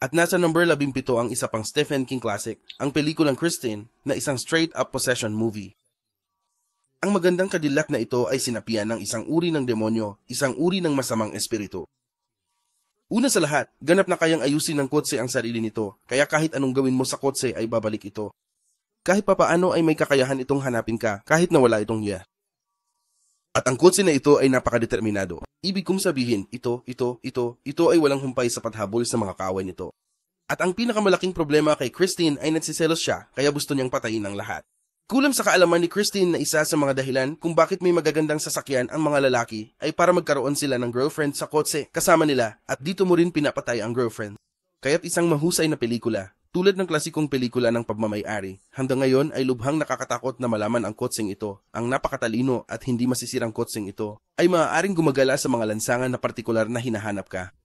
At nasa number 17 ang isa pang Stephen King classic, ang pelikulang Christine, na isang straight-up possession movie. Ang magandang kadilak na ito ay sinapian ng isang uri ng demonyo, isang uri ng masamang espiritu. Una sa lahat, ganap na kayang ayusin ng kotse ang sarili nito, kaya kahit anong gawin mo sa kotse ay babalik ito. Kahit papaano ay may kakayahan itong hanapin ka, kahit na wala itong niya. At ang kotse na ito ay napakadeterminado. Ibig kong sabihin, ito ay walang humpay sa paghabol sa mga kaaway nito. At ang pinakamalaking problema kay Christine ay nagsiselos siya, kaya gusto niyang patayin ang lahat. Kulang sa kaalaman ni Christine na isa sa mga dahilan kung bakit may magagandang sasakyan ang mga lalaki ay para magkaroon sila ng girlfriend sa kotse kasama nila at dito mo rin pinapatay ang girlfriend. Kaya't isang mahusay na pelikula, tulad ng klasikong pelikula ng pagmamay-ari, hanggang ngayon ay lubhang nakakatakot na malaman ang kotseng ito, ang napakatalino at hindi masisirang kotseng ito, ay maaaring gumagala sa mga lansangan na partikular na hinahanap ka.